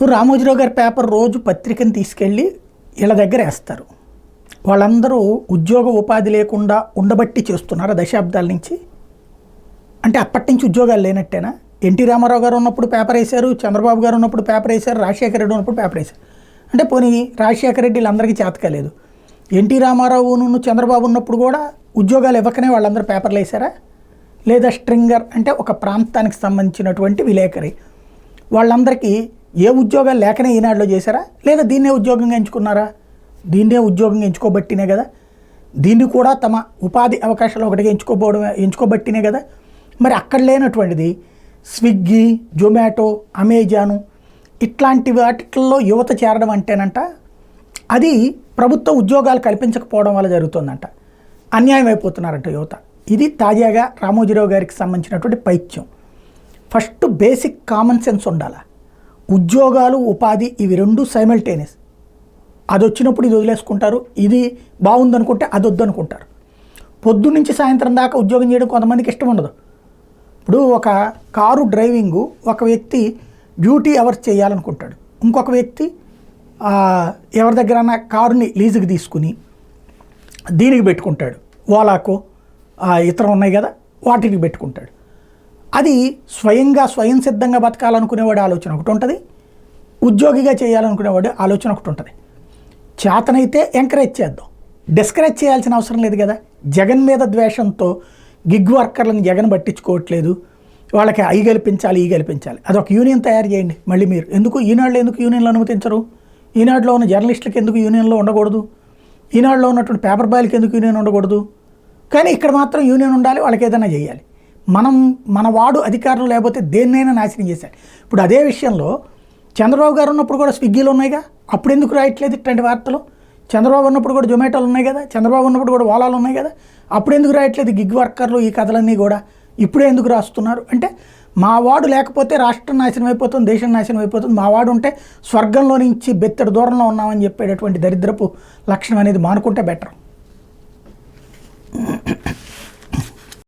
రామోజీరావు గారి పేపర్ రోజు పత్రికను తీసుకెళ్ళి వీళ్ళ దగ్గర వేస్తారు. వాళ్ళందరూ ఉద్యోగ ఉపాధి లేకుండా ఉండబట్టి చేస్తున్నారు దశాబ్దాల నుంచి. అంటే అప్పటి నుంచి ఉద్యోగాలు లేనట్టేనా? ఎన్టీ రామారావు గారు ఉన్నప్పుడు పేపర్ వేశారు, చంద్రబాబు గారు ఉన్నప్పుడు పేపర్ వేశారు, రాజశేఖర రెడ్డి ఉన్నప్పుడు పేపర్ వేశారు. అంటే పోనీ రాజశేఖర రెడ్డి వీళ్ళందరికీ చేతకలేదు. ఎన్టీ రామారావును చంద్రబాబు ఉన్నప్పుడు కూడా ఉద్యోగాలు ఇవ్వకనే వాళ్ళందరూ పేపర్లు వేశారా? లేదా స్ట్రింగర్ అంటే ఒక ప్రాంతానికి సంబంధించినటువంటి విలేకరి వాళ్ళందరికీ ఏ ఉద్యోగాలు లేకనే ఈనాడులో చేశారా? లేదా దీన్నే ఉద్యోగంగా ఎంచుకున్నారా? దీన్నే ఉద్యోగంగా ఎంచుకోబట్టినే కదా. దీన్ని కూడా తమ ఉపాధి అవకాశాలు ఒకటిగా ఎంచుకోబట్టినే కదా. మరి అక్కడ లేనటువంటిది స్విగ్గీ, జొమాటో, అమెజాను ఇట్లాంటి వాటిల్లో యువత చేరడం అంటేనంట అది ప్రభుత్వ ఉద్యోగాలు కల్పించకపోవడం వల్ల జరుగుతుందంట. అన్యాయం అయిపోతున్నారంట యువత. ఇది తాజాగా రామోజీరావు గారికి సంబంధించినటువంటి పైత్యం. ఫస్ట్ బేసిక్ కామన్ సెన్స్ ఉండాలి. ఉద్యోగాలు, ఉపాధి ఇవి రెండు సైమల్టేనియస్. అది వచ్చినప్పుడు ఇది వదిలేసుకుంటారు, ఇది బాగుందనుకుంటే అది వద్దనుకుంటారు. పొద్దు నుంచి సాయంత్రం దాకా ఉద్యోగం చేయడం కొంతమందికి ఇష్టం ఉండదు. ఇప్పుడు ఒక కారు డ్రైవింగు ఒక వ్యక్తి డ్యూటీ అవర్స్ చేయాలనుకుంటాడు, ఇంకొక వ్యక్తి ఎవరి దగ్గర కారుని లీజుకి తీసుకుని దీనికి పెట్టుకుంటాడు, ఓలాకు ఇతర ఉన్నాయి కదా వాటికి పెట్టుకుంటాడు. అది స్వయం సిద్ధంగా బతకాలనుకునేవాడు ఆలోచన ఒకటి ఉంటుంది, ఉద్యోగిగా చేయాలనుకునేవాడు ఆలోచన ఒకటి ఉంటుంది. చేతనైతే ఎంకరేజ్ చేద్దాం, డిస్కరేజ్ చేయాల్సిన అవసరం లేదు కదా. జగన్ మీద ద్వేషంతో గిగ్ వర్కర్లను జగన్ పట్టించుకోవట్లేదు, వాళ్ళకి అయి గెలిపించాలి, ఈ గెలిపించాలి. అదొక యూనియన్ తయారు చేయండి. మళ్ళీ మీరు ఈనాడులో ఎందుకు యూనియన్లు అనుమతించరు? ఈనాడులో ఉన్న జర్నలిస్టులకు ఎందుకు యూనియన్లో ఉండకూడదు? ఈనాడులో ఉన్నటువంటి పేపర్ బాయ్లకి ఎందుకు యూనియన్ ఉండకూడదు? కానీ ఇక్కడ మాత్రం యూనియన్ ఉండాలి, వాళ్ళకి ఏదైనా చేయాలి. మన వాడు అధికారం లేకపోతే దేన్నైనా నాశనం చేశాడు. ఇప్పుడు అదే విషయంలో చంద్రబాబు గారు ఉన్నప్పుడు కూడా స్విగ్గీలు ఉన్నాయిగా, అప్పుడు ఎందుకు రాయట్లేదు ఇట్లాంటి వార్తలు? చంద్రబాబు ఉన్నప్పుడు కూడా జొమాటోలు ఉన్నాయి కదా, చంద్రబాబు ఉన్నప్పుడు కూడా ఓలాలు ఉన్నాయి కదా, అప్పుడు ఎందుకు రాయట్లేదు గిగ్ వర్కర్లు ఈ కథలన్నీ కూడా? ఇప్పుడే ఎందుకు రాస్తున్నారు? అంటే మా వాడు లేకపోతే రాష్ట్రం నాశనం అయిపోతుంది, దేశం నాశనం అయిపోతుంది, మా వాడు ఉంటే స్వర్గంలో నుంచి బెత్తడి దూరంలో ఉన్నామని చెప్పేటటువంటి దరిద్రపు లక్షణం అనేది మానుకుంటే బెటర్.